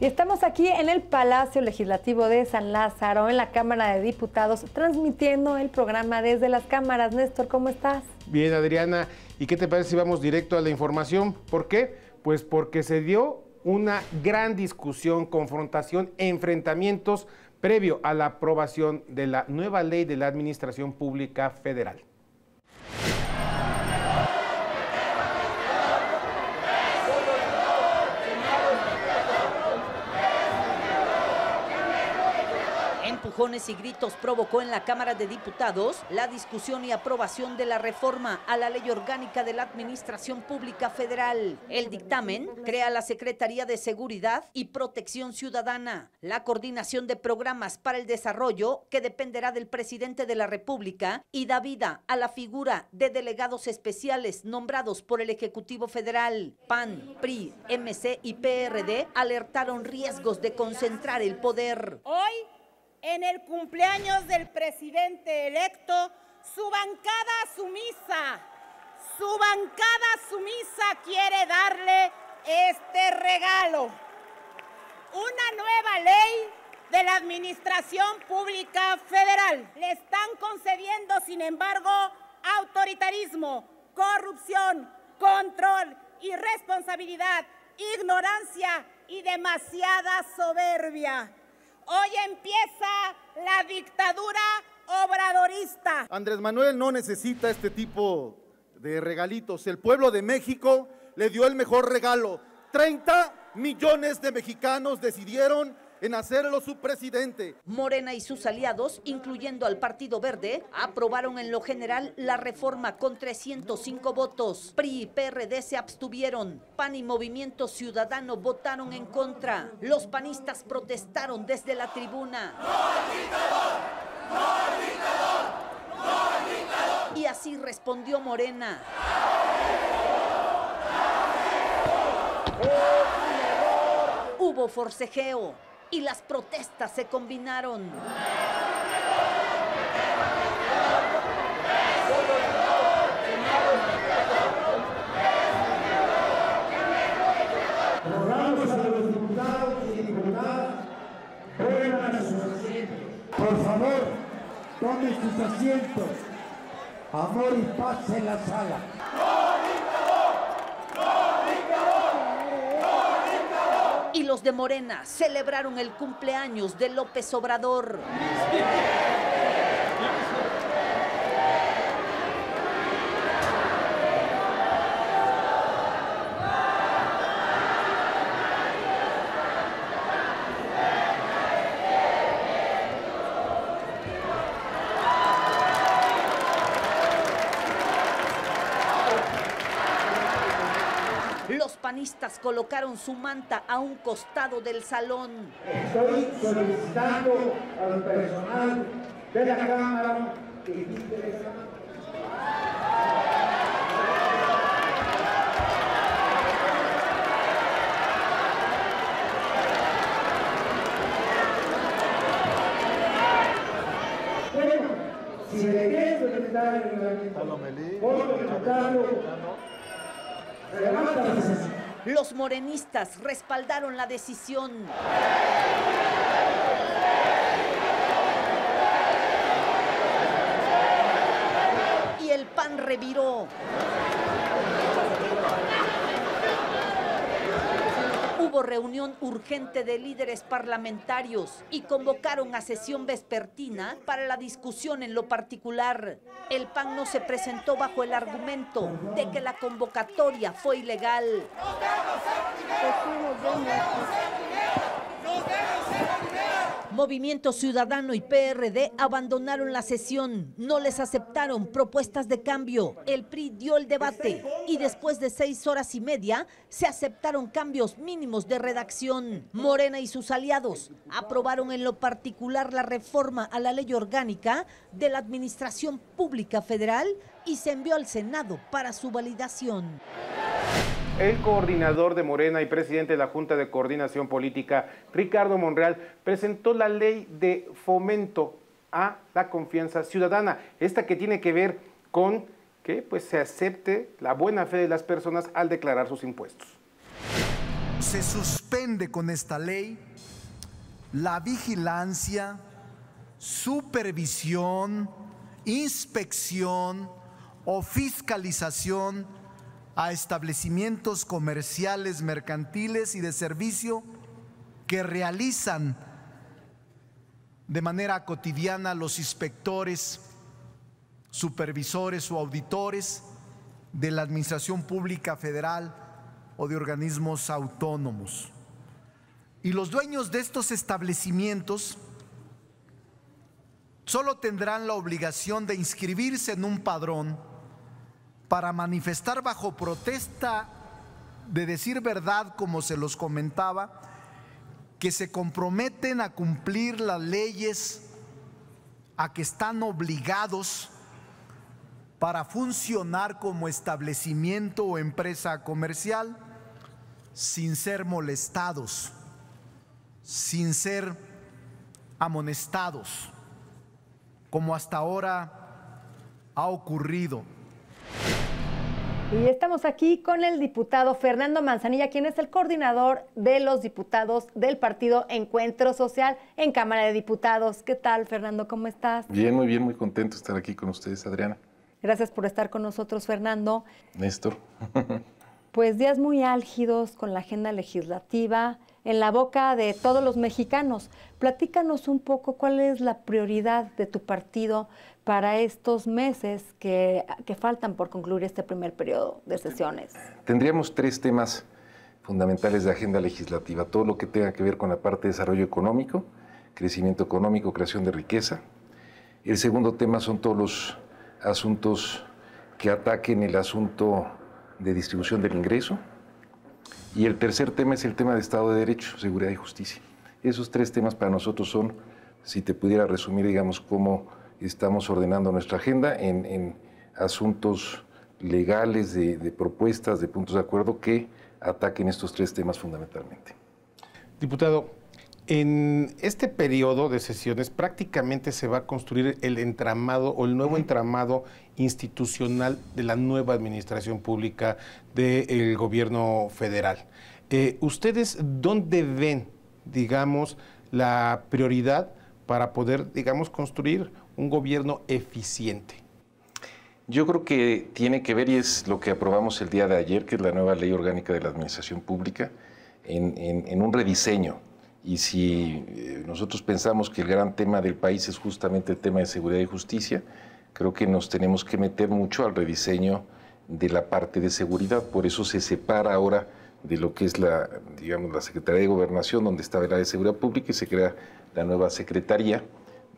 Y estamos aquí en el Palacio Legislativo de San Lázaro, en la Cámara de Diputados, transmitiendo el programa desde las cámaras. Néstor, ¿cómo estás? Bien, Adriana. ¿Y qué te parece si vamos directo a la información? ¿Por qué? Pues porque se dio una gran discusión, confrontación, enfrentamientos previo a la aprobación de la nueva ley de la Administración Pública Federal. Empujones y gritos provocó en la Cámara de Diputados la discusión y aprobación de la reforma a la Ley Orgánica de la Administración Pública Federal. El dictamen crea la Secretaría de Seguridad y Protección Ciudadana, la coordinación de programas para el desarrollo que dependerá del presidente de la República y da vida a la figura de delegados especiales nombrados por el Ejecutivo Federal. PAN, PRI, MC y PRD alertaron riesgos de concentrar el poder. Hoy, en el cumpleaños del presidente electo, su bancada sumisa quiere darle este regalo. Una nueva ley de la Administración Pública Federal. Le están concediendo, sin embargo, autoritarismo, corrupción, control, irresponsabilidad, ignorancia y demasiada soberbia. Hoy empieza la dictadura obradorista. Andrés Manuel no necesita este tipo de regalitos. El pueblo de México le dio el mejor regalo. 30 millones de mexicanos decidieron en hacerlo su presidente. Morena y sus aliados, incluyendo al Partido Verde, aprobaron en lo general la reforma con 305 votos. PRI y PRD se abstuvieron. PAN y Movimiento Ciudadano votaron en contra. Los panistas protestaron desde la tribuna. ¡No al dictador! ¡No al dictador! ¡No al dictador! Y así respondió Morena. Hubo forcejeo y las protestas se combinaron. Rogamos a los diputados y diputadas, vuelvan a sus asientos. Por favor, tomen sus asientos. Amor y paz en la sala. Y los de Morena celebraron el cumpleaños de López Obrador. Los panistas colocaron su manta a un costado del salón. Estoy solicitando al personal de la Cámara que quite esa manta. Bueno, si le quieren solicitar el reglamento, puedo solicitarlo. Los morenistas respaldaron la decisión. Y el PAN reviró. Hubo reunión urgente de líderes parlamentarios y convocaron a sesión vespertina para la discusión en lo particular. El PAN no se presentó bajo el argumento de que la convocatoria fue ilegal. Movimiento Ciudadano y PRD abandonaron la sesión, no les aceptaron propuestas de cambio. El PRI dio el debate y después de 6 horas y media se aceptaron cambios mínimos de redacción. Morena y sus aliados aprobaron en lo particular la reforma a la Ley Orgánica de la Administración Pública Federal y se envió al Senado para su validación. El coordinador de Morena y presidente de la Junta de Coordinación Política, Ricardo Monreal, presentó la ley de fomento a la confianza ciudadana. Esta que tiene que ver con que se acepte la buena fe de las personas al declarar sus impuestos. se suspende con esta ley la vigilancia, supervisión, inspección o fiscalización a establecimientos comerciales, mercantiles y de servicio que realizan de manera cotidiana los inspectores, supervisores o auditores de la Administración Pública Federal o de organismos autónomos. Y los dueños de estos establecimientos solo tendrán la obligación de inscribirse en un padrón para manifestar bajo protesta de decir verdad, como se los comentaba, que se comprometen a cumplir las leyes a que están obligados para funcionar como establecimiento o empresa comercial sin ser molestados, sin ser amonestados, como hasta ahora ha ocurrido. Y estamos aquí con el diputado Fernando Manzanilla, quien es el coordinador de los diputados del partido Encuentro Social en Cámara de Diputados. ¿Qué tal, Fernando? ¿Cómo estás? Bien, muy contento de estar aquí con ustedes, Adriana. Gracias por estar con nosotros, Fernando. Néstor. Pues días muy álgidos con la agenda legislativa en la boca de todos los mexicanos. Platícanos un poco cuál es la prioridad de tu partido para estos meses que faltan por concluir este primer periodo de sesiones. Tendríamos 3 temas fundamentales de agenda legislativa. Todo lo que tenga que ver con la parte de desarrollo económico, crecimiento económico, creación de riqueza. El segundo tema son todos los asuntos que ataquen el asunto de distribución del ingreso. Y el tercer tema es el tema de Estado de Derecho, seguridad y justicia. Esos 3 temas para nosotros son, si te pudiera resumir, digamos, cómo estamos ordenando nuestra agenda en asuntos legales, de propuestas, de puntos de acuerdo que ataquen estos 3 temas fundamentalmente. Diputado, en este periodo de sesiones prácticamente se va a construir el entramado o el nuevo entramado institucional de la nueva administración pública del gobierno federal. ¿Ustedes dónde ven, digamos, la prioridad para poder, digamos, construir un gobierno eficiente? Yo creo que tiene que ver, y es lo que aprobamos el día de ayer, que es la nueva Ley Orgánica de la Administración Pública, en un rediseño. Y si nosotros pensamos que el gran tema del país es justamente el tema de seguridad y justicia, creo que nos tenemos que meter mucho al rediseño de la parte de seguridad. Por eso se separa ahora de lo que es la Secretaría de Gobernación, donde estaba el área de seguridad pública, y se crea la nueva Secretaría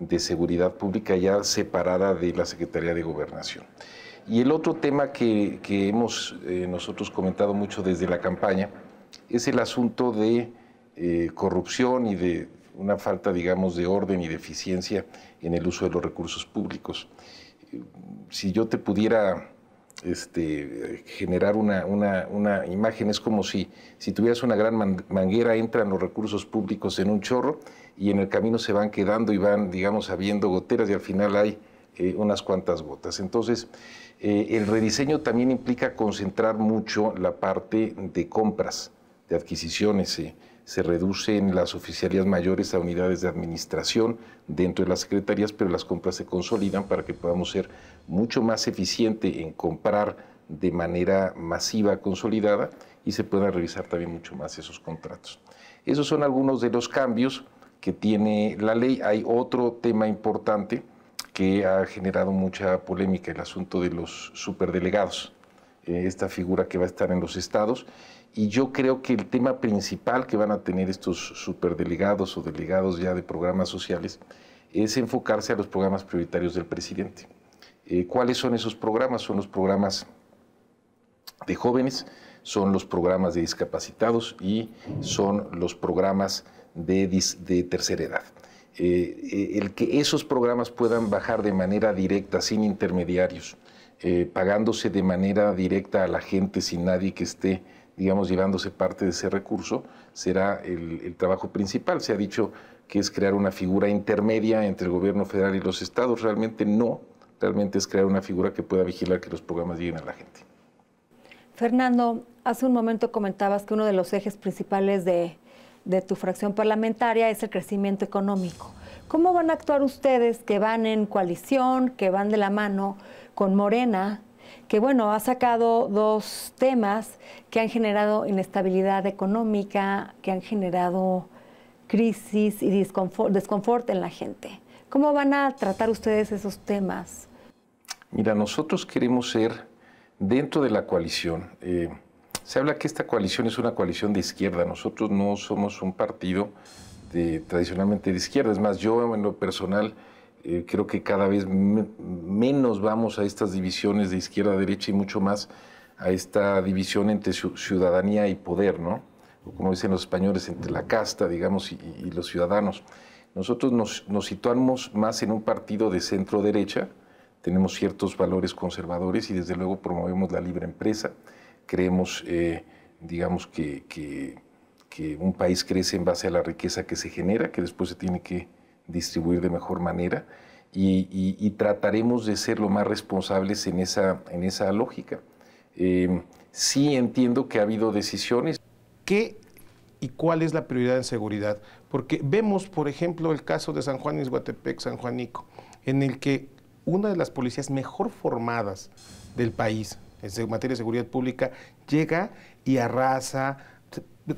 de Seguridad Pública, ya separada de la Secretaría de Gobernación. Y el otro tema que hemos nosotros comentado mucho desde la campaña es el asunto de corrupción y de una falta, digamos, de orden y de eficiencia en el uso de los recursos públicos. Si yo te pudiera generar una imagen, es como si tuvieras una gran manguera, entran los recursos públicos en un chorro y en el camino se van quedando y van, digamos, habiendo goteras y al final hay unas cuantas gotas. Entonces, el rediseño también implica concentrar mucho la parte de compras, de adquisiciones. Se reducen las oficialías mayores a unidades de administración dentro de las secretarías, pero las compras se consolidan para que podamos ser mucho más eficientes en comprar de manera masiva, consolidada, y se puedan revisar también mucho más esos contratos. Esos son algunos de los cambios que tiene la ley. Hay otro tema importante que ha generado mucha polémica, el asunto de los superdelegados, esta figura que va a estar en los estados. Y yo creo que el tema principal que van a tener estos superdelegados o delegados ya de programas sociales es enfocarse a los programas prioritarios del presidente. ¿Cuáles son esos programas? Son los programas de jóvenes, son los programas de discapacitados y son los programas de tercera edad. El que esos programas puedan bajar de manera directa, sin intermediarios, pagándose de manera directa a la gente sin nadie que esté, digamos, llevándose parte de ese recurso, será el trabajo principal. Se ha dicho que es crear una figura intermedia entre el gobierno federal y los estados. Realmente no, realmente es crear una figura que pueda vigilar que los programas lleguen a la gente. Fernando, Hace un momento comentabas que uno de los ejes principales de tu fracción parlamentaria es el crecimiento económico. ¿Cómo van a actuar ustedes que van en coalición, que van de la mano con Morena, que bueno, ha sacado dos temas que han generado inestabilidad económica, que han generado crisis y desconfort en la gente? ¿Cómo van a tratar ustedes esos temas? Mira, nosotros queremos ser dentro de la coalición. Se habla que esta coalición es una coalición de izquierda. Nosotros no somos un partido tradicionalmente de izquierda. Es más, yo en lo personal creo que cada vez menos vamos a estas divisiones de izquierda a derecha y mucho más a esta división entre ciudadanía y poder, ¿no? O como dicen los españoles, entre la casta, digamos, y los ciudadanos. Nosotros nos situamos más en un partido de centro-derecha, tenemos ciertos valores conservadores y desde luego promovemos la libre empresa. Creemos, digamos, que un país crece en base a la riqueza que se genera, que después se tiene que distribuir de mejor manera y trataremos de ser lo más responsables en esa lógica. Sí entiendo que ha habido decisiones. ¿Qué y cuál es la prioridad en seguridad? Porque vemos, por ejemplo, el caso de San Juan Ixhuatepec, San Juanico, en el que una de las policías mejor formadas del país en materia de seguridad pública llega y arrasa,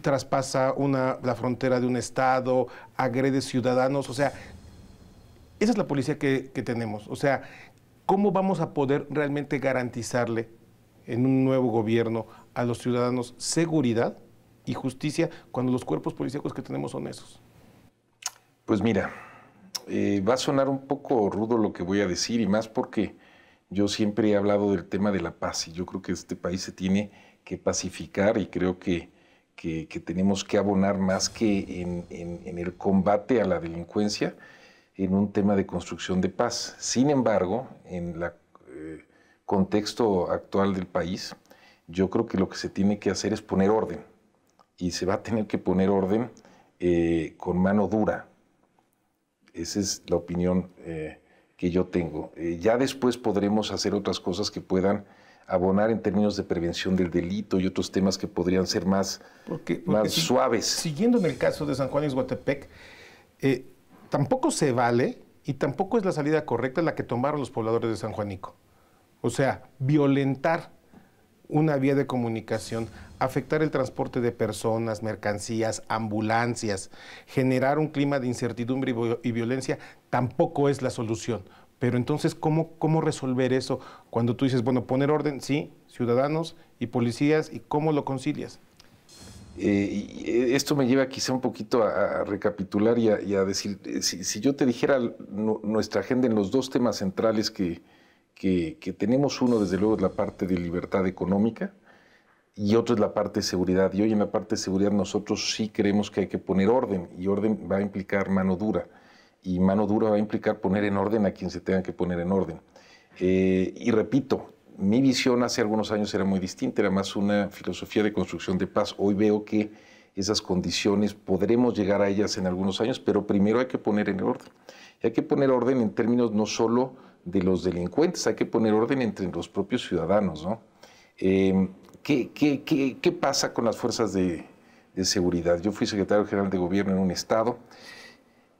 traspasa la frontera de un estado, agrede ciudadanos. O sea, esa es la policía que tenemos. O sea, ¿cómo vamos a poder realmente garantizarle en un nuevo gobierno a los ciudadanos seguridad y justicia cuando los cuerpos policíacos que tenemos son esos? Pues mira, va a sonar un poco rudo lo que voy a decir, y más porque yo siempre he hablado del tema de la paz y yo creo que este país se tiene que pacificar y creo que tenemos que abonar más que en el combate a la delincuencia en un tema de construcción de paz. Sin embargo, en el contexto actual del país, yo creo que lo que se tiene que hacer es poner orden y se va a tener que poner orden con mano dura. Esa es la opinión que yo tengo. Ya después podremos hacer otras cosas que puedan abonar en términos de prevención del delito y otros temas que podrían ser más suaves. Siguiendo en el caso de San Juan Ixhuatepec, tampoco se vale y tampoco es la salida correcta la que tomaron los pobladores de San Juanico. O sea, violentar una vía de comunicación, afectar el transporte de personas, mercancías, ambulancias, generar un clima de incertidumbre y violencia, tampoco es la solución. Pero entonces, ¿cómo resolver eso cuando tú dices, bueno, poner orden, sí, ciudadanos y policías, y cómo lo concilias? Esto me lleva quizá un poquito a recapitular y a decir, si yo te dijera nuestra agenda en los dos temas centrales que tenemos, uno desde luego es la parte de libertad económica y otro es la parte de seguridad. Y hoy en la parte de seguridad nosotros sí creemos que hay que poner orden, y orden va a implicar mano dura. Y mano dura va a implicar poner en orden a quien se tenga que poner en orden. Y repito, mi visión hace algunos años era muy distinta, era más una filosofía de construcción de paz. Hoy veo que esas condiciones podremos llegar a ellas en algunos años, pero primero hay que poner en orden. Y hay que poner orden en términos no solo de los delincuentes, hay que poner orden entre los propios ciudadanos, ¿no? ¿Qué pasa con las fuerzas de seguridad? Yo fui secretario general de gobierno en un estado,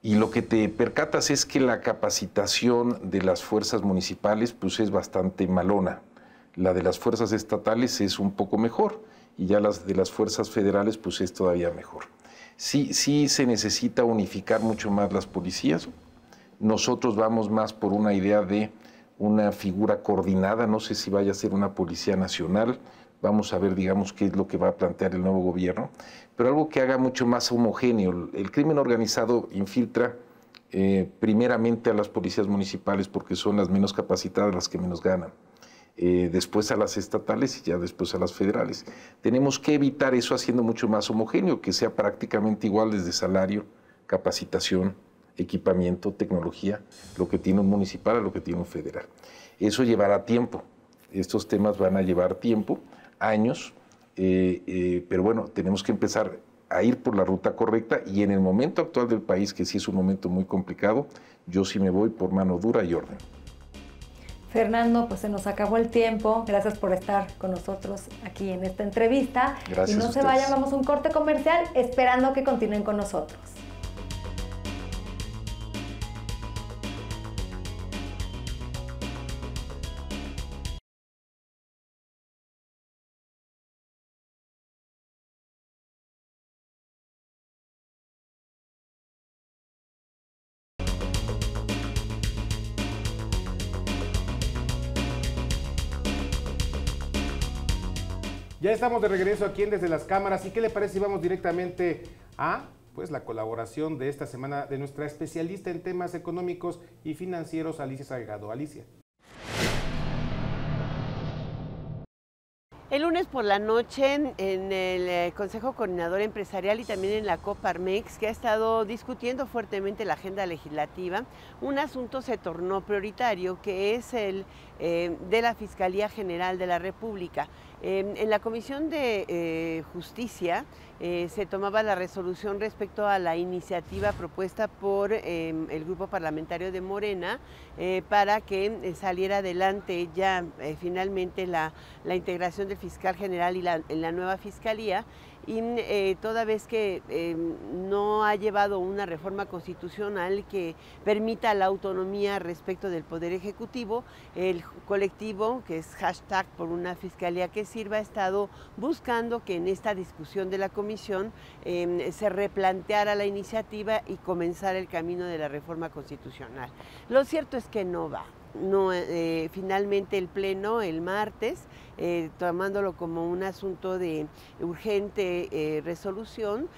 y lo que te percatas es que la capacitación de las fuerzas municipales pues es bastante malona. La de las fuerzas estatales es un poco mejor y ya las de las fuerzas federales pues es todavía mejor. Sí se necesita unificar mucho más las policías. Nosotros vamos más por una idea de una figura coordinada, no sé si vaya a ser una policía nacional. Vamos a ver, digamos, qué es lo que va a plantear el nuevo gobierno, pero algo que haga mucho más homogéneo. El crimen organizado infiltra primeramente a las policías municipales porque son las menos capacitadas, las que menos ganan. Después a las estatales y ya después a las federales. Tenemos que evitar eso haciendo mucho más homogéneo, que sea prácticamente igual desde salario, capacitación, equipamiento, tecnología, lo que tiene un municipal a lo que tiene un federal. Eso llevará tiempo. Estos temas van a llevar tiempo, años, pero bueno, tenemos que empezar a ir por la ruta correcta, y en el momento actual del país, que sí es un momento muy complicado, yo sí me voy por mano dura y orden. Fernando, pues se nos acabó el tiempo. Gracias por estar con nosotros aquí en esta entrevista. Gracias. Y no se vayan, vamos a un corte comercial esperando que continúen con nosotros. Ya estamos de regreso aquí en Desde las Cámaras. ¿Y qué le parece si vamos directamente a pues, la colaboración de esta semana de nuestra especialista en temas económicos y financieros, Alicia Salgado? Alicia. El lunes por la noche en el Consejo Coordinador Empresarial y también en la Coparmex, que ha estado discutiendo fuertemente la agenda legislativa, un asunto se tornó prioritario, que es el de la Fiscalía General de la República. En la Comisión de Justicia se tomaba la resolución respecto a la iniciativa propuesta por el grupo parlamentario de Morena para que saliera adelante ya finalmente la integración del fiscal general y en la nueva fiscalía. Y toda vez que no ha llevado una reforma constitucional que permita la autonomía respecto del Poder Ejecutivo, el colectivo, que es hashtag por una fiscalía que sirva, ha estado buscando que en esta discusión de la comisión se replanteara la iniciativa y comenzar el camino de la reforma constitucional. Lo cierto es que no va. No, finalmente el Pleno el martes, tomándolo como un asunto de urgente resolución,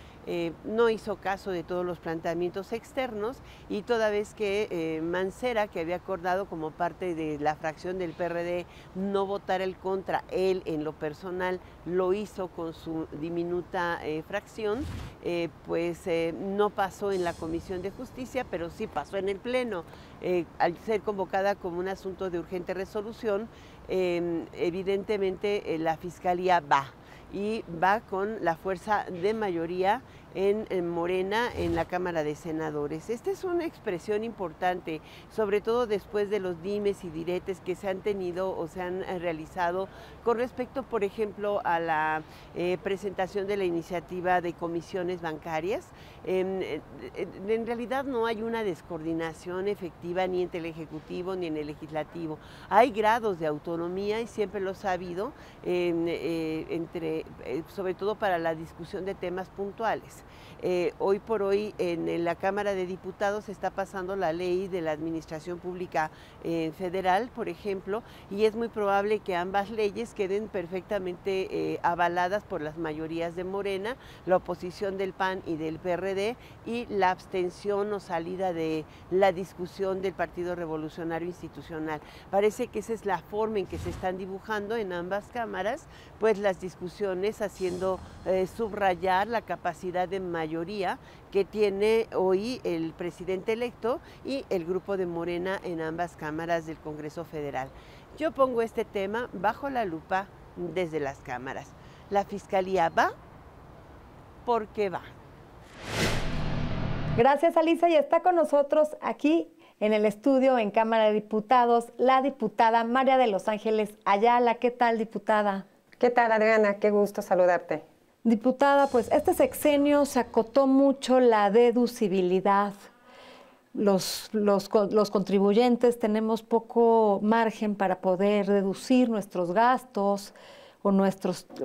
no hizo caso de todos los planteamientos externos y toda vez que Mancera, que había acordado como parte de la fracción del PRD no votar el contra, él en lo personal lo hizo con su diminuta fracción, pues no pasó en la Comisión de Justicia, pero sí pasó en el Pleno. Al ser convocada como un asunto de urgente resolución, evidentemente la Fiscalía va y va con la fuerza de mayoría en Morena en la Cámara de Senadores. Esta es una expresión importante, sobre todo después de los dimes y diretes que se han tenido o se han realizado con respecto, por ejemplo, a la presentación de la iniciativa de comisiones bancarias. En realidad no hay una descoordinación efectiva ni entre el Ejecutivo ni en el Legislativo. Hay grados de autonomía y siempre los ha habido, sobre todo para la discusión de temas puntuales. Hoy por hoy en la Cámara de Diputados se está pasando la ley de la Administración Pública Federal, por ejemplo, y es muy probable que ambas leyes queden perfectamente avaladas por las mayorías de Morena, la oposición del PAN y del PRD y la abstención o salida de la discusión del Partido Revolucionario Institucional. Parece que esa es la forma en que se están dibujando en ambas cámaras, pues las discusiones haciendo subrayar la capacidad de mayoría que tiene hoy el presidente electo y el grupo de Morena en ambas cámaras del Congreso Federal. Yo pongo este tema bajo la lupa desde las cámaras. La Fiscalía va porque va. Gracias, Alicia, y está con nosotros aquí en el estudio en Cámara de Diputados la diputada María de Los Ángeles Ayala. ¿Qué tal, diputada? ¿Qué tal, Adriana? Qué gusto saludarte. Diputada, pues este sexenio se acotó mucho la deducibilidad. Los contribuyentes tenemos poco margen para poder deducir nuestros gastos o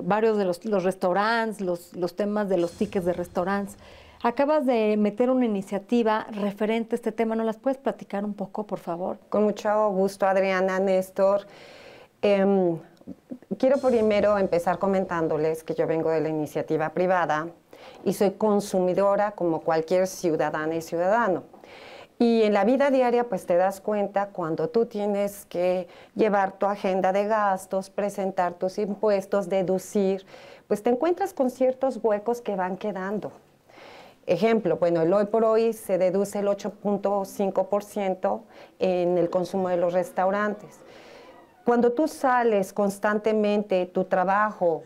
varios de los restaurantes, los temas de los tickets de restaurantes. Acabas de meter una iniciativa referente a este tema. ¿No las puedes platicar un poco, por favor? Con mucho gusto, Adriana, Néstor. Quiero primero empezar comentándoles que yo vengo de la iniciativa privada y soy consumidora como cualquier ciudadana y ciudadano. Y en la vida diaria pues te das cuenta cuando tú tienes que llevar tu agenda de gastos, presentar tus impuestos, deducir, pues te encuentras con ciertos huecos que van quedando. Ejemplo, bueno, el hoy por hoy se deduce el 8.5% en el consumo de los restaurantes. Cuando tú sales constantemente, tu trabajo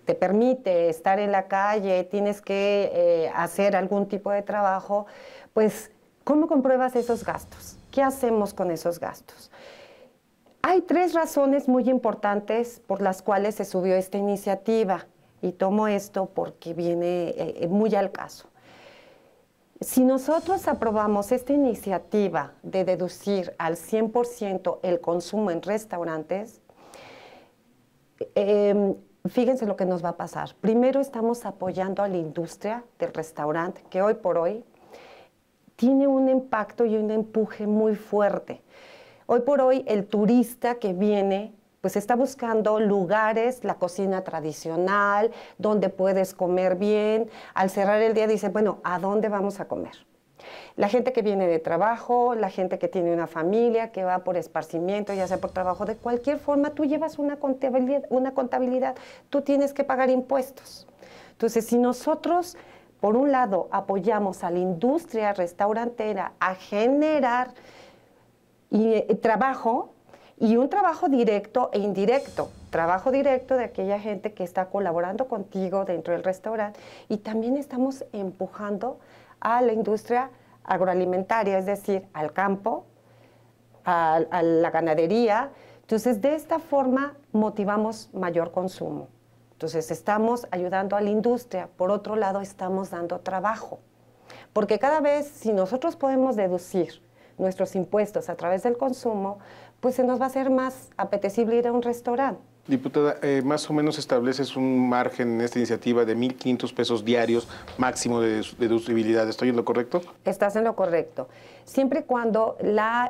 te permite estar en la calle, tienes que hacer algún tipo de trabajo, pues, ¿cómo compruebas esos gastos? ¿Qué hacemos con esos gastos? Hay 3 razones muy importantes por las cuales se subió esta iniciativa, y tomo esto porque viene muy al caso. Si nosotros aprobamos esta iniciativa de deducir al 100% el consumo en restaurantes, fíjense lo que nos va a pasar. Primero, estamos apoyando a la industria del restaurante, que hoy por hoy tiene un impacto y un empuje muy fuerte. Hoy por hoy el turista que viene pues está buscando lugares, la cocina tradicional, donde puedes comer bien. Al cerrar el día dice, bueno, ¿a dónde vamos a comer? La gente que viene de trabajo, la gente que tiene una familia, que va por esparcimiento, ya sea por trabajo, de cualquier forma, tú llevas una contabilidad, tú tienes que pagar impuestos. Entonces, si nosotros, por un lado, apoyamos a la industria restaurantera a generar trabajo, y un trabajo directo e indirecto. Trabajo directo de aquella gente que está colaborando contigo dentro del restaurante, y también estamos empujando a la industria agroalimentaria, es decir, al campo, a la ganadería. Entonces, de esta forma motivamos mayor consumo. Entonces, estamos ayudando a la industria. Por otro lado, estamos dando trabajo. Porque cada vez, si nosotros podemos deducir nuestros impuestos a través del consumo, pues se nos va a hacer más apetecible ir a un restaurante. Diputada, más o menos estableces un margen en esta iniciativa de 1,500 pesos diarios máximo de deducibilidad. ¿Estoy en lo correcto? Estás en lo correcto. Siempre y cuando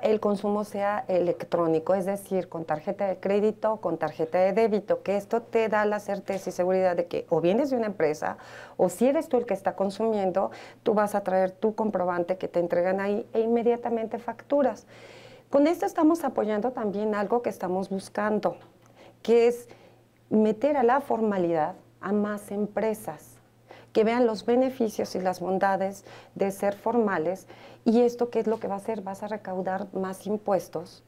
el consumo sea electrónico, es decir, con tarjeta de crédito, con tarjeta de débito, que esto te da la certeza y seguridad de que o vienes de una empresa o si eres tú el que está consumiendo, tú vas a traer tu comprobante que te entregan ahí e inmediatamente facturas. Con esto estamos apoyando también algo que estamos buscando, que es meter a la formalidad a más empresas, que vean los beneficios y las bondades de ser formales. ¿Y esto qué es lo que va a hacer? Vas a recaudar más impuestos.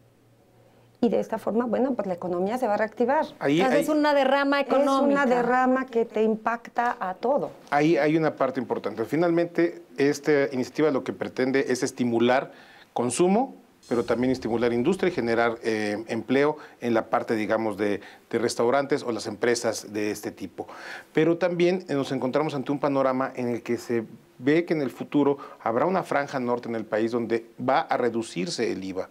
Y de esta forma, bueno, pues la economía se va a reactivar. Es una derrama económica. Es una derrama que te impacta a todo. Ahí hay una parte importante. Finalmente, esta iniciativa lo que pretende es estimular consumo, pero también estimular industria y generar empleo en la parte, digamos, de restaurantes o las empresas de este tipo. Pero también nos encontramos ante un panorama en el que se ve que en el futuro habrá una franja norte en el país donde va a reducirse el IVA.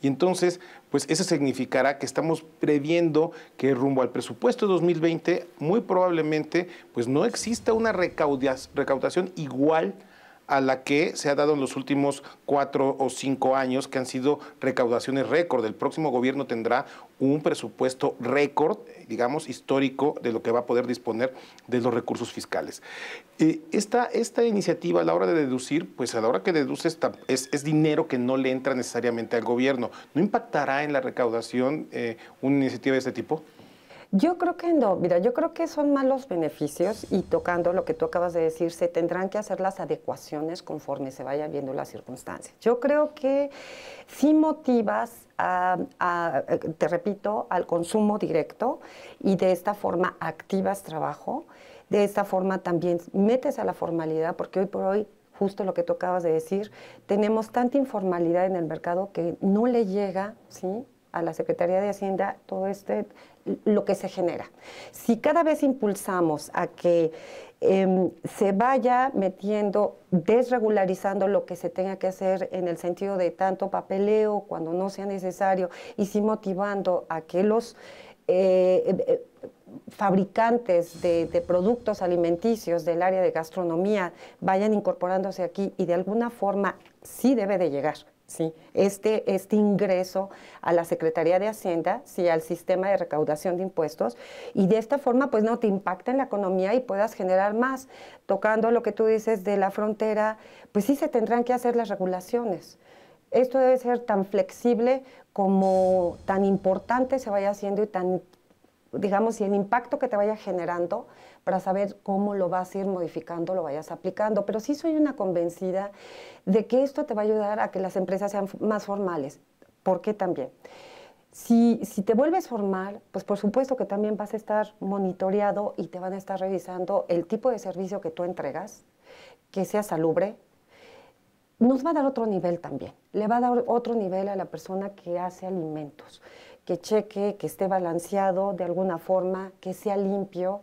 Y entonces, pues eso significará que estamos previendo que rumbo al presupuesto de 2020 muy probablemente pues no exista una recaudación igual a la que se ha dado en los últimos 4 o 5 años, que han sido recaudaciones récord. El próximo gobierno tendrá un presupuesto récord, digamos, histórico, de lo que va a poder disponer de los recursos fiscales. Esta iniciativa, a la hora de deducir, pues a la hora que deduces es dinero que no le entra necesariamente al gobierno. ¿No impactará en la recaudación una iniciativa de este tipo? Yo creo que no. Mira, yo creo que son malos beneficios, y tocando lo que tú acabas de decir, se tendrán que hacer las adecuaciones conforme se vayan viendo las circunstancias. Yo creo que sí motivas te repito, al consumo directo, y de esta forma activas trabajo, de esta forma también metes a la formalidad, porque hoy por hoy, justo lo que tú acabas de decir, tenemos tanta informalidad en el mercado que no le llega, ¿sí?, a la Secretaría de Hacienda todo lo que se genera. Si cada vez impulsamos a que se vaya metiendo, desregularizando lo que se tenga que hacer en el sentido de tanto papeleo cuando no sea necesario, y sí motivando a que los fabricantes de productos alimenticios del área de gastronomía vayan incorporándose aquí, y de alguna forma sí debe de llegar, ¿sí?, este ingreso a la Secretaría de Hacienda, ¿sí?, al sistema de recaudación de impuestos, y de esta forma pues no te impacta en la economía y puedas generar más. Tocando lo que tú dices de la frontera, pues sí se tendrán que hacer las regulaciones. Esto debe ser tan flexible como tan importante se vaya haciendo, y tan, digamos, y el impacto que te vaya generando para saber cómo lo vas a ir modificando, lo vayas aplicando. Pero sí soy una convencida de que esto te va a ayudar a que las empresas sean más formales. ¿Por qué también? Si te vuelves formal, pues por supuesto que también vas a estar monitoreado y te van a estar revisando el tipo de servicio que tú entregas, que sea salubre. Nos va a dar otro nivel también. Le va a dar otro nivel a la persona que hace alimentos, que cheque, que esté balanceado de alguna forma, que sea limpio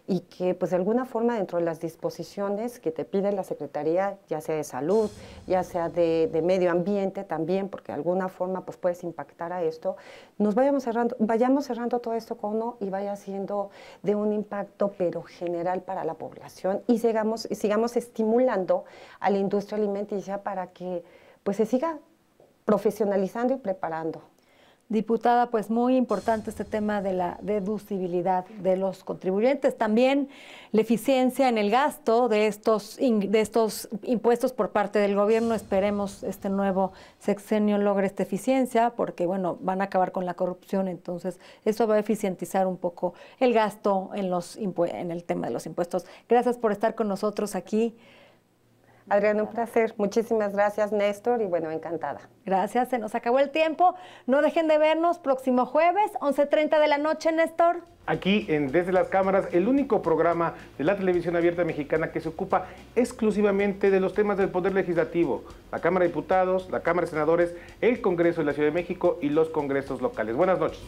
y que pues de alguna forma dentro de las disposiciones que te pide la Secretaría, ya sea de Salud, ya sea de Medio Ambiente también, porque de alguna forma pues puedes impactar a esto, vayamos cerrando todo esto con uno y vaya siendo de un impacto pero general para la población y sigamos estimulando a la industria alimenticia para que pues se siga profesionalizando y preparando. Diputada, pues muy importante este tema de la deducibilidad de los contribuyentes. También la eficiencia en el gasto de estos impuestos por parte del gobierno. Esperemos este nuevo sexenio logre esta eficiencia porque, bueno, van a acabar con la corrupción. Entonces, eso va a eficientizar un poco el gasto en el tema de los impuestos. Gracias por estar con nosotros aquí. Adriana, un placer. Muchísimas gracias, Néstor, y bueno, encantada. Gracias, se nos acabó el tiempo. No dejen de vernos próximo jueves, 11:30 de la noche, Néstor. Aquí en Desde las Cámaras, el único programa de la televisión abierta mexicana que se ocupa exclusivamente de los temas del Poder Legislativo, la Cámara de Diputados, la Cámara de Senadores, el Congreso de la Ciudad de México y los congresos locales. Buenas noches.